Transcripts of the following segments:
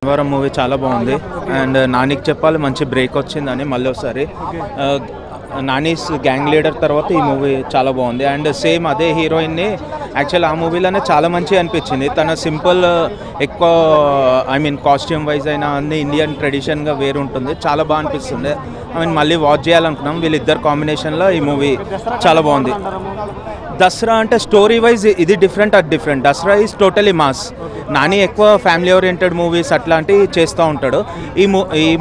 శనివారం మూవీ చాలా బాగుంది అండ్ నానికి చెప్పాలి మంచి బ్రేక్ వచ్చిందని మళ్ళీ ఒకసారి నానీస్ గ్యాంగ్ లీడర్ తర్వాత ఈ మూవీ చాలా బాగుంది అండ్ సేమ్ అదే హీరోయిన్ని యాక్చువల్ ఆ మూవీలోనే చాలా మంచిగా అనిపించింది. తన సింపుల్ ఎక్కువ కాస్ట్యూమ్ వైజ్ అయినా అన్ని ఇండియన్ ట్రెడిషన్గా వేరు ఉంటుంది, చాలా బాగా అనిపిస్తుంది. మళ్ళీ వాచ్ చేయాలనుకున్నాం. వీళ్ళిద్దరు కాంబినేషన్లో ఈ మూవీ చాలా బాగుంది. దసరా అంటే స్టోరీ వైజ్ ఇది డిఫరెంట్, అది different. Dasara is totally mass. Nani ఎక్కువ ఫ్యామిలీ ఓరియంటెడ్ మూవీస్ అట్లాంటివి చేస్తూ ఉంటాడు. ఈ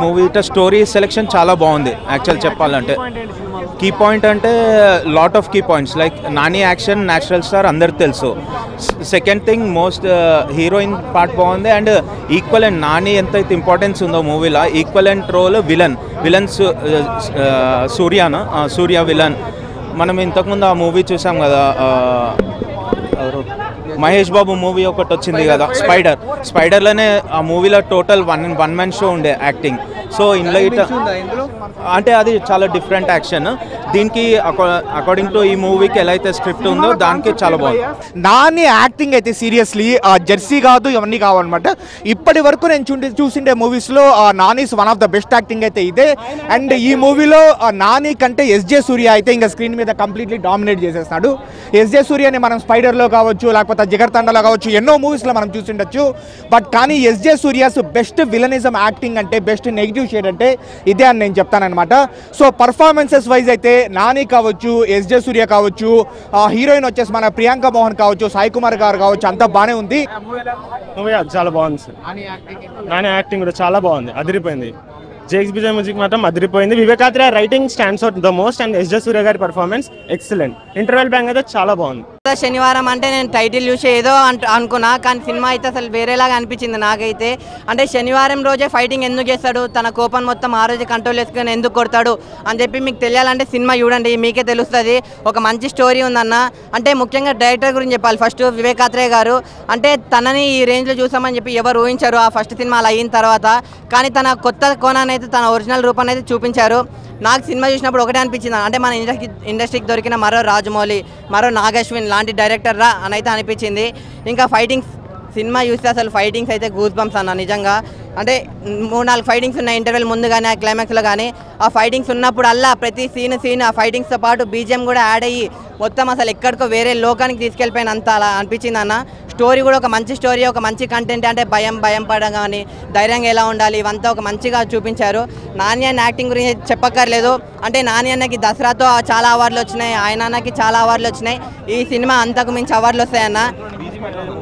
మూవీ స్టోరీ సెలెక్షన్ చాలా బాగుంది. యాక్చువల్ చెప్పాలంటే కీ పాయింట్ అంటే lot of key points like Nani action, natural star అందరికి తెలుసు. Second thing most heroine part బాగుంది అండ్ ఈక్వలెంట్ నాని ఎంతైతే ఇంపార్టెన్స్ ఉందో మూవీలో equivalent role villain Surya villain. మనం ఇంతకుముందు ఆ మూవీ చూసాం కదా, మహేష్ బాబు మూవీ ఒకటి వచ్చింది కదా స్పైడర్లోనే ఆ మూవీలో టోటల్ వన్ మ్యాన్ షో ఉండే యాక్టింగ్. సో ఇందులో అంటే అది చాలా డిఫరెంట్ యాక్షన్. దీనికి అకార్డింగ్ టు ఈ మూవీకి ఎలా అయితే స్క్రిప్ట్ ఉందో దానికి చాలా బాగుంది. నాని యాక్టింగ్ అయితే సీరియస్లీ జెర్సీ కాదు, ఇవన్నీ కావన్నమాట. ఇప్పటి వరకు నేను చూసిండే మూవీస్లో Nani's one of the best acting అయితే ఇదే. అండ్ ఈ మూవీలో నాని కంటే ఎస్జే సూర్య అయితే ఇంకా స్క్రీన్ మీద కంప్లీట్లీ డామినేట్ చేసేస్తున్నాడు. ఎస్జే సూర్యని మనం స్పైడర్లో కావచ్చు, లేకపోతే జిగర్తండలో కావచ్చు, ఎన్నో మూవీస్లో మనం చూసిండొచ్చు. బట్ కానీ SJ Surya's best villainism acting అంటే, బెస్ట్ నెగిటివ్ షేడ్ అంటే ఇదే అని నేను చెప్తానమాట. సో పర్ఫార్మెన్సెస్ వైజ్ అయితే నాని కావచ్చు, ఎస్జే సూర్య కావచ్చు, హీరోయిన్ వచ్చేసి మన ప్రియాంక మోహన్ కావచ్చు, సాయి కుమార్ గారు కావచ్చు, అంతా బాగానే ఉంది. మూవీ చాలా బాగుంది సార్. నాని యాక్టింగ్ కూడా చాలా బాగుంది, అదిరిపోయింది. జేక్స్ బిజయ్ మ్యూజిక్ మాత్రం అదిరిపోయింది. వివేకాత్ర writing stands out the most and SJ Suryah గారి పర్ఫార్మెన్స్ ఎక్సలెంట్. ఇంటర్వెల్ బ్యాంక్ అయితే చాలా బాగుంది. శనివారం అంటే నేను టైటిల్ చూసి ఏదో అనుకున్నా, కానీ సినిమా అయితే అసలు వేరేలాగా అనిపించింది నాకైతే. అంటే శనివారం రోజే ఫైటింగ్ ఎందుకు చేస్తాడు, తన కోపం మొత్తం ఆ రోజే కంట్రోల్ చేసుకుని ఎందుకు కొడతాడు అని చెప్పి మీకు తెలియాలంటే సినిమా చూడండి, మీకే తెలుస్తుంది. ఒక మంచి స్టోరీ ఉందన్న. అంటే ముఖ్యంగా డైరెక్టర్ గురించి చెప్పాలి. ఫస్ట్ వివేకాత్రేయ గారు అంటే తనని ఈ రేంజ్లో చూసామని చెప్పి ఎవరు ఊహించారు ఆ ఫస్ట్ సినిమా అలా అయిన తర్వాత. కానీ తన కొత్త కోణాన్ని అయితే, తన ఒరిజినల్ రూపాన్ని అయితే చూపించారు. నాకు సినిమా చూసినప్పుడు ఒకటే అనిపించింది, అంటే మన ఇండస్ట్రీకి దొరికిన మరో రాజమౌళి, మరో నాగశ్విన్ లాంటి డైరెక్టర్ రా అని అయితే అనిపించింది. ఇంకా ఫైటింగ్స్ సినిమా చూస్తే అసలు ఫైటింగ్స్ అయితే గూస్ బంప్స్ అన్న నిజంగా. అంటే 3-4 ఫైటింగ్స్ ఉన్నాయి ఇంటర్వెల్ ముందు కానీ ఆ క్లైమాక్స్లో కానీ. ఆ ఫైటింగ్స్ ఉన్నప్పుడు అల్లా ప్రతి సీన్ ఆ ఫైటింగ్స్తో పాటు బీజిఎం కూడా యాడ్ అయ్యి మొత్తం అసలు ఎక్కడికో వేరే లోకానికి తీసుకెళ్ళిపోయినంత అలా అనిపించింది అన్న. స్టోరీ కూడా ఒక మంచి స్టోరీ, ఒక మంచి కంటెంట్. అంటే భయం పడడం కానీ, ధైర్యంగా ఎలా ఉండాలి, ఇవంతా ఒక మంచిగా చూపించారు. నాని అన్న యాక్టింగ్ గురించి చెప్పక్కర్లేదు. అంటే నాని అన్నకి దసరాతో చాలా అవార్డులు వచ్చినాయి, ఆయన అన్నకి చాలా అవార్డులు వచ్చినాయి. ఈ సినిమా అంతకు మించి అవార్డులు వస్తాయన్న.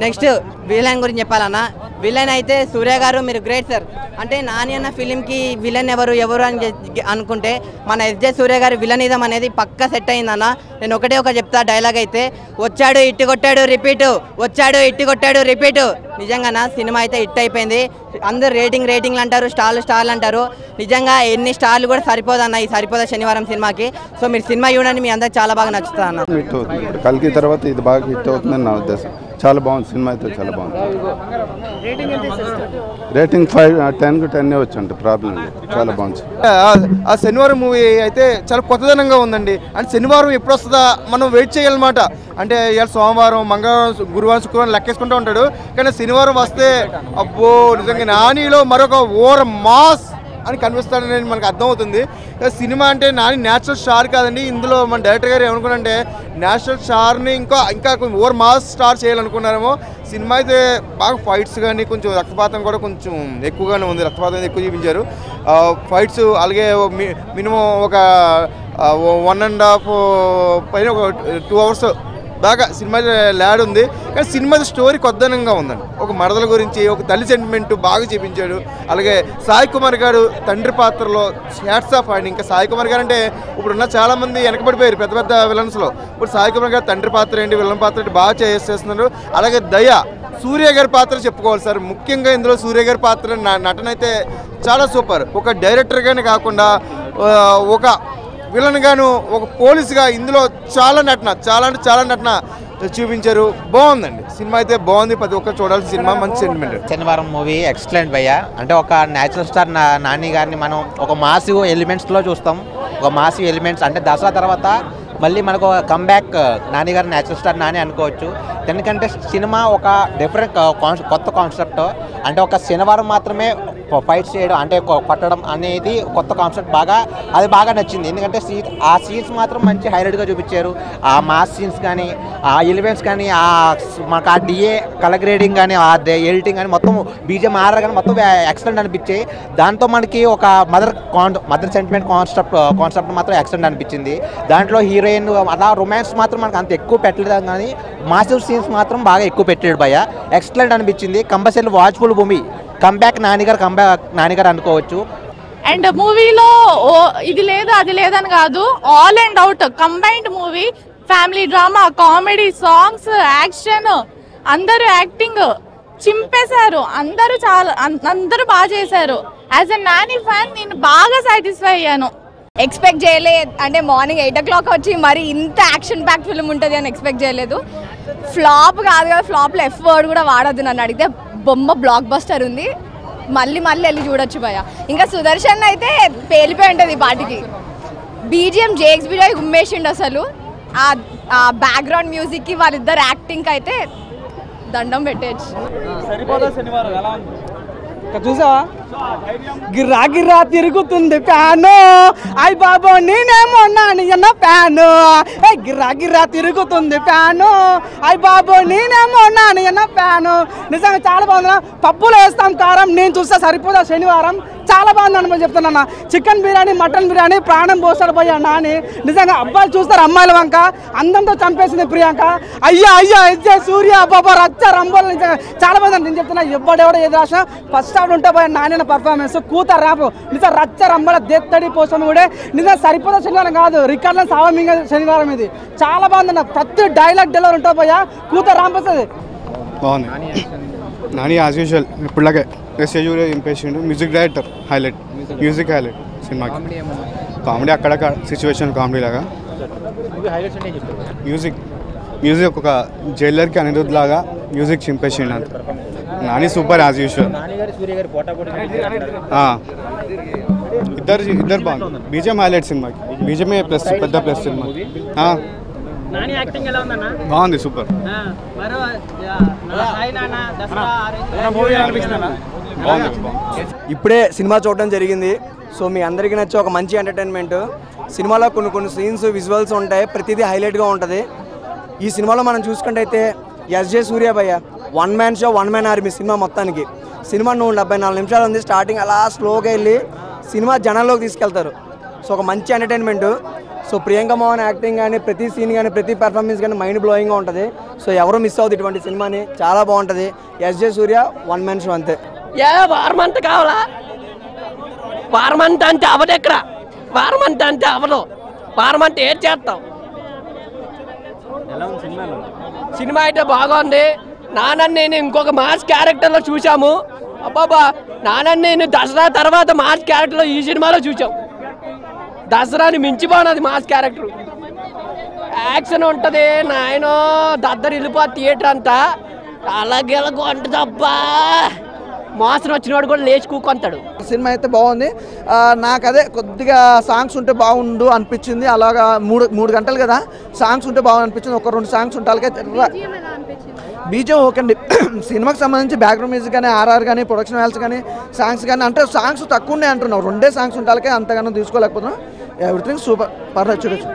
నెక్స్ట్ విలన్ గురించి చెప్పాలన్నా. విలన్ అయితే సూర్య గారు, మీరు గ్రేట్ సార్. అంటే నాని అన్న ఫిలింకి విలన్ ఎవరు అని అనుకుంటే మన ఎస్జే సూర్య గారి విలనిజం అనేది పక్కా సెట్ అయిందన్న. నేను ఒకటే చెప్తా డైలాగ్ అయితే, వచ్చాడు ఇట్టి కొట్టాడు రిపీటు, వచ్చాడు ఇట్టి కొట్టాడు రిపీటు. నిజంగా సినిమా అయితే హిట్ అయిపోయింది. అందరు రేటింగ్లు అంటారు, స్టార్లు అంటారు. నిజంగా ఎన్ని స్టార్లు కూడా సరిపోదన్న ఈ సరిపోదా శనివారం సినిమాకి. సో మీరు సినిమా చూడండి, మీ అందరికి చాలా బాగా నచ్చుతుంది అన్న. హిట్ అవుతుంది. కల్కి తర్వాత ఇది బాగా హిట్ అవుతుందని నా ఉద్దేశం. చాలా బాగుంది సినిమా అయితే, చాలా బాగుంది. రేటింగ్ 10/10 వచ్చండి, ప్రాబ్లం లేదు, చాలా బాగుంది. ఆ శనివారం మూవీ అయితే చాలా కొత్తదనంగా ఉందండి. అంటే శనివారం ఎప్పుడు వస్తుందా మనం వెయిట్ చేయాలన్నమాట. అంటే ఇవాళ సోమవారం, మంగళవారం, గురువారం, శుక్రవారం లెక్కేసుకుంటూ ఉంటాడు. కానీ శనివారం వస్తే అబ్బో నిజంగా నానిలో మరొక ఓవర్ మాస్ అని కనిపిస్తాడని మనకు అర్థమవుతుంది. సినిమా అంటే నాని న్యాచురల్ స్టార్ కాదండి. ఇందులో మన డైరెక్టర్ గారు ఏమనుకున్నారంటే న్యాచురల్ స్టార్ని ఇంకా ఓవర్ మాస్ స్టార్ చేయాలనుకున్నారేమో. సినిమా అయితే బాగా ఫైట్స్ కానీ, కొంచెం రక్తపాతం కూడా కొంచెం ఎక్కువగానే ఉంది. రక్తపాతం ఎక్కువ చూపించారు. ఫైట్స్ అలాగే మినిమం ఒక 1.5 పైన ఒక 2 hours బాగా సినిమా ల్యాడ్ ఉంది. కానీ సినిమా స్టోరీ కొద్దనంగా ఉందండి. ఒక మరదల గురించి, ఒక తల్లి సెంటిమెంట్ బాగా చూపించాడు. అలాగే సాయి కుమార్ గారు తండ్రి పాత్రలో హ్యాట్స్ ఆఫ్ అండి. ఇంకా సాయి కుమార్ గారు అంటే ఇప్పుడున్న చాలామంది వెనకబడిపోయారు పెద్ద విలన్స్లో. ఇప్పుడు సాయి కుమార్ గారు తండ్రి పాత్ర ఏంటి, విలన్ పాత్ర ఏంటి బాగా చేస్తున్నారు. అలాగే దయ, సూర్య గారి పాత్ర చెప్పుకోవాలి సార్. ముఖ్యంగా ఇందులో సూర్య గారి పాత్ర నటన అయితే చాలా సూపర్. ఒక డైరెక్టర్గానే కాకుండా ఒక విలన్ గాను, ఒక పోలీసుగా ఇందులో చాలా నటన చూపించారు. బాగుందండి సినిమా అయితే, బాగుంది. ప్రతి ఒక్కరు చూడాల్సిన సినిమా, మంచి సెంటిమెంట్. శనివారం మూవీ ఎక్సలెంట్ భయ్య. అంటే ఒక న్యాచురల్ స్టార్ నాని గారిని మనం ఒక మాసివ్ ఎలిమెంట్స్లో చూస్తాం. ఒక మాసివ్ ఎలిమెంట్స్ అంటే దసరా తర్వాత మళ్ళీ మనకు కమ్బ్యాక్ నాని గారి న్యాచురల్ స్టార్ నాని అనుకోవచ్చు. ఎందుకంటే సినిమా ఒక డిఫరెంట్ కొత్త కాన్సెప్ట్. అంటే ఒక శనివారం మాత్రమే ఫైట్ చేయడం అంటే కొట్టడం అనేది కొత్త కాన్సెప్ట్ అది బాగా నచ్చింది. ఎందుకంటే ఆ సీన్స్ మాత్రం మంచి హైలైట్గా చూపించారు. ఆ మాస్ సీన్స్ కానీ ఆ ఎలిమెంట్స్ కానీ మనకు ఆ డిఏ కలర్ గ్రేడింగ్ కానీ ఆ ఎడిటింగ్ కానీ మొత్తం బీజం ఆర్డర్ కానీ మొత్తం ఎక్సలెంట్ అనిపించాయి. దాంతో మనకి ఒక మదర్ సెంటిమెంట్ కాన్సెప్ట్ మాత్రం ఎక్సలెంట్ అనిపించింది. దాంట్లో హీరోయిన్ అలా రొమాన్స్ మాత్రం మనకు అంత ఎక్కువ పెట్టలేదు కానీ మాసివ్ సీన్స్ మాత్రం బాగా ఎక్కువ పెట్టాడు భయ్య. ఎక్సలెంట్ అనిపించింది. Compulsory watchful movie. కంబ్యాక్ నానిగారు అనుకోవచ్చు. అండ్ మూవీలో ఇది లేదు అది లేదని కాదు, all and out combined movie. Family drama, comedy, songs, action, అందరూ యాక్టింగ్ చింపేశారు. అందరూ బాగా చేశారు. యాజ్ ఎ నాని ఫ్యాన్ నేను బాగా సాటిస్ఫై అయ్యాను. ఎక్స్పెక్ట్ చేయలేదు. అంటే మార్నింగ్ 8 o'clock వచ్చి మరి ఇంత యాక్షన్ ప్యాక్ ఫిల్మ్ ఉంటుంది అని ఎక్స్పెక్ట్ చేయలేదు. ఫ్లాప్ కాదు కదా, ఫ్లాప్లో ఎఫ్ వర్డ్ కూడా వాడద్దు. నన్ను అడిగితే బొమ్మ బ్లాక్ బస్టర్ ఉంది. మళ్ళీ వెళ్ళి చూడొచ్చు భయ. ఇంకా సుదర్శన్ అయితే పేలిపోయి ఉంటుంది ఈ పాటికి. బీజిఎం జేక్స్ బిజాయ్ గుమ్మేసిండు అసలు. ఆ బ్యాక్గ్రౌండ్ మ్యూజిక్కి వాళ్ళిద్దరు యాక్టింగ్కి అయితే దండం పెట్టేయచ్చు. చూసావా, గిర్రా గిర్రా తిరుగుతుంది ఫ్యాను, అయ్ బాబో నేనేమో నాన్న ఫ్యాను. గిర్రా గిర్రా తిరుగుతుంది ఫ్యాను, అయ్ బాబో నేనేమో నాన్న ఫ్యాను. నిజంగా చాలా బాగుంది. పప్పులో వేస్తాం కారం, నేను చూస్తే సరిపోదా శనివారం. చాలా బాగుంది అనుభవం చెప్తున్నా. చికెన్ బిర్యానీ, మటన్ బిర్యానీ ప్రాణం పోస్తాడు పోయా నాని. నిజంగా అబ్బాయిలు చూస్తారు అమ్మాయిల వంక. అందంతో చంపేసింది ప్రియాంక. అయ్యా ఎస్జే సూర్య బాబా రచ్చ రంబోలు. నిజంగా చాలా బాగుంది. నేను చెప్తున్నా ఎవడెవడో ఏది రాసిన ఫస్ట్ హాఫ్ ఉంటే పోయా నాని పర్ఫార్మెన్స్ కూత ర్యాప్ నిజం రచ్చ రంబల దెత్తడి పోసం కూడా నిజంగా సరిపోదా శనివారం కాదు, రికార్డులో సావమింగ శనివారం ఇది. చాలా బాగుందన్న. ప్రతి డైలాగ్ డెలివరీ ఉంటా పోయా కూత రాంపస్తుంది. బాగుంది. నాని యాజ్ యూజువల్ ఇప్పుడులాగే SJ impatient. Music director highlight, music highlight సినిమాకి. కామెడీ అక్కడక్కడ సిచ్యువేషన్ కామెడీ లాగా. మ్యూజిక్ ఒక జైలర్కి అనిరుద్ధ్ లాగా మ్యూజిక్ చింపేసిండు అంత. Nani super as usual. ఇద్దరు బాగుంది. బీజం హైలైట్ సినిమాకి. బీజమే ప్లస్, పెద్ద ప్లస్ సినిమా. బాగుంది, సూపర్. ఇప్పుడే సినిమా చూడడం జరిగింది. సో మీ అందరికీ నచ్చే ఒక మంచి ఎంటర్టైన్మెంట్. సినిమాలో కొన్ని సీన్స్, విజువల్స్ ఉంటాయి. ప్రతిదీ హైలైట్గా ఉంటుంది. ఈ సినిమాలో మనం చూసుకుంటే ఎస్జే సూర్య భయ్య one man show, one man army cinema మొత్తానికి. సినిమా 74 నిమిషాలు ఉంది. స్టార్టింగ్ అలా స్లోగా వెళ్ళి సినిమా జనాల్లోకి తీసుకెళ్తారు. సో ఒక మంచి entertainment. So Priyanka Mohan acting కానీ, ప్రతి సీన్ కానీ, ప్రతి పెర్ఫార్మెన్స్ కానీ మైండ్ బ్లోయింగ్గా ఉంటుంది. సో ఎవరు మిస్ అవుతుంది ఇటువంటి సినిమాని. చాలా బాగుంటుంది. ఎస్జే సూర్య వన్ మ్యాన్ షో అంతే. వారమంత కావాలా? వారమంత అంటే అవదు. ఎక్కడ వారమంత అంటే అవదు. వారమంత ఏం చేస్తాం? సినిమా అయితే బాగుంది. నాన్నని నేను ఇంకొక మాస్ క్యారెక్టర్లో చూసాము. అబ్బాబా, నాన్నని నేను దసరా తర్వాత మాస్ క్యారెక్టర్లో ఈ సినిమాలో చూసాం. దసరాని మించిపోనది మాస్ క్యారెక్టర్. యాక్షన్ ఉంటుంది నాయన. దద్దరు వెళ్ళిపో థియేటర్ అంతా. అలాగే ఉంటుంది. అబ్బా, మోసం వచ్చినవాడు కూడా లేచి కూకొంటాడు. సినిమా అయితే బాగుంది. నాకు అదే కొద్దిగా సాంగ్స్ ఉంటే బాగుండు అనిపించింది. అలాగా మూడు గంటలు కదా, సాంగ్స్ ఉంటే బాగుంది అనిపించింది. ఒక 2 సాంగ్స్ ఉంటాయి. బీజం ఓకే అండి. సినిమాకి సంబంధించి బ్యాక్గ్రౌండ్ మ్యూజిక్ కానీ, ఆర్ఆర్ కానీ, ప్రొడక్షన్ వాల్స్ కానీ, సాంగ్స్ కానీ, అంటే సాంగ్స్ తక్కువ ఉన్నాయి అంటున్నావు. 2 సాంగ్స్ ఉంటాకే అంతగానో తీసుకోలేకపోతున్నాం. ఎవ్రీథింగ్ సూపర్, పర్లేదు చూడొచ్చు.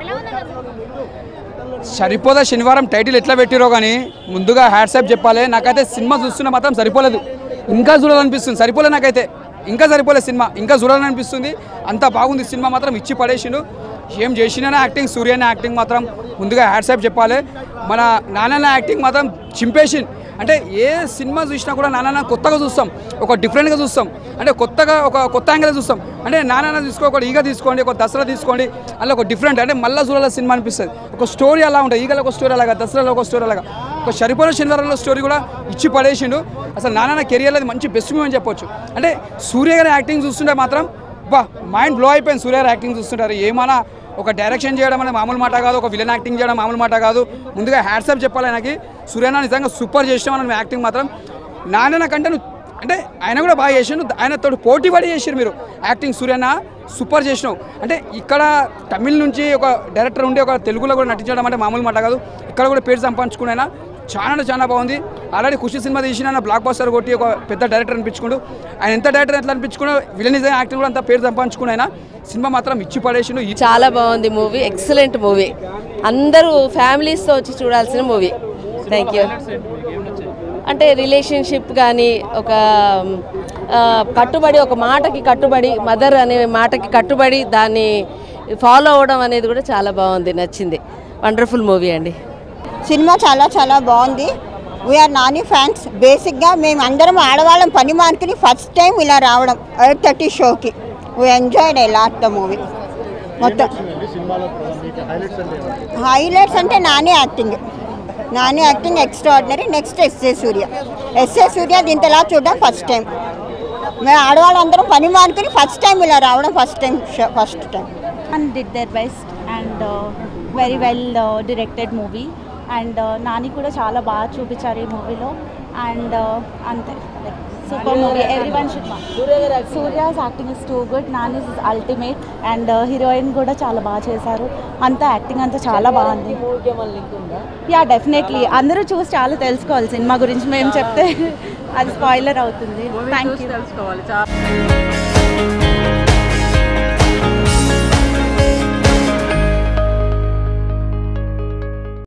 సరిపోదా శనివారం టైటిల్ ఎట్లా పెట్టిరో కానీ ముందుగా హ్యాట్సాప్ చెప్పాలి. నాకైతే సినిమా చూస్తున్నా మాత్రం సరిపోలేదు. ఇంకా చూడాలనిపిస్తుంది. సరిపోలేదు నాకైతే. ఇంకా సరిపోలేదు సినిమా. ఇంకా చూడాలనిపిస్తుంది. అంత బాగుంది సినిమా. మాత్రం ఇచ్చి పడేసిండు. ఏం చేసిన యాక్టింగ్, సూర్యన యాక్టింగ్ మాత్రం ముందుగా హ్యాట్సాప్ చెప్పాలి. మన నాన్న యాక్టింగ్ మాత్రం చింపేసింది. అంటే ఏ సినిమా చూసినా కూడా నాన్న కొత్తగా చూస్తాం, ఒక డిఫరెంట్గా చూస్తాం. అంటే కొత్తగా ఒక కొత్త యాంగిల్ చూస్తాం. అంటే నాన్న తీసుకో, ఒక ఈగ తీసుకోండి, ఒక దసరా తీసుకోండి, అలా ఒక డిఫరెంట్ అంటే మళ్ళీ చూడాల సినిమా అనిపిస్తుంది. ఒక స్టోరీ అలా ఉంటుంది. ఈగలో ఒక స్టోరీ అలాగా, దసరాలో ఒక స్టోరీ అలాగా, ఒక సరిపోయిన శనివారంలో స్టోరీ కూడా ఇచ్చి పడేసిండు. అసలు నాన్న కెరియర్లో అది మంచి బెస్ట్ మూవీ అని చెప్పొచ్చు. అంటే సూర్య గారి యాక్టింగ్ చూస్తుంటే మాత్రం బా మైండ్ బ్లో అయిపోయింది. సూర్య గారి యాక్టింగ్ చూస్తుంటారు. ఏమైనా ఒక డైరెక్షన్ చేయడం అనేది మామూలు మాట కాదు, ఒక విలన్ యాక్టింగ్ చేయడం మామూలు మాట కాదు. ముందుగా హ్యాట్సాప్ చెప్పాలి ఆయనకి. సూర్యన నిజంగా సూపర్ చేసినాం మనం యాక్టింగ్ మాత్రం. నాన్న కంటే అంటే ఆయన కూడా బాగా చేసిండు. ఆయనతో పోటీ పడి చేసారు మీరు యాక్టింగ్. సూర్యన సూపర్ చేసినావు. అంటే ఇక్కడ తమిళ్ నుంచి ఒక డైరెక్టర్ ఉండి ఒక తెలుగులో కూడా నటించడం అంటే మామూలు మాట కాదు. ఇక్కడ కూడా పేరు సంపాదించుకున్న చాలా బాగుంది. ఆల్రెడీ ఖుషి సినిమా తీసిన బ్లాక్ బస్టర్ కొట్టి ఒక పెద్ద డైరెక్టర్ అనిపించుకుంటూ ఆయన ఎంత డైరెక్టర్ ఎట్లా అనిపించుకున్నా విలనిజం యాక్టింగ్ కూడా అంత పేరు సంపాదించుకుని ఆయన సినిమా మాత్రం ఇచ్చి పడేసిండు. చాలా బాగుంది మూవీ, ఎక్సలెంట్ మూవీ, అందరూ ఫ్యామిలీస్తో వచ్చి చూడాల్సిన మూవీ. Thank you. అంటే రిలేషన్షిప్ కానీ ఒక కట్టుబడి, ఒక మాటకి కట్టుబడి, మదర్ అనే మాటకి కట్టుబడి దాన్ని ఫాలో అవ్వడం అనేది కూడా చాలా బాగుంది, నచ్చింది. వండర్ఫుల్ మూవీ అండి. సినిమా చాలా బాగుంది. We are Nani fans. బేసిక్గా మేము అందరం ఆడవాళ్ళం పని మానుకుని ఫస్ట్ టైం ఇలా రావడం 8:30 షోకి. We enjoyed a lot the movie. మొత్తం హైలైట్స్ అంటే Nani acting extraordinary. Next SJ Suryah దీంతలా చూడడం ఫస్ట్ టైం. మేము ఆడవాళ్ళందరం పని మానుకుని ఫస్ట్ టైం ఇలా రావడం first time. And did their best and very well directed movie and Nani కూడా చాలా బాగా చూపించారు ఈ మూవీలో అండ్ అంతే like super movie. Everyone should watch. Surya's acting is too good. Nani is ultimate and heroine కూడా చాలా బాగా చేశారు. అంతా యాక్టింగ్ అంతా చాలా బాగుంది. యా డెఫినెట్లీ అందరూ చూసి చాలా తెలుసుకోవాలి సినిమా గురించి. మేము చెప్తే అది స్పాయిలర్ అవుతుంది. Thank you.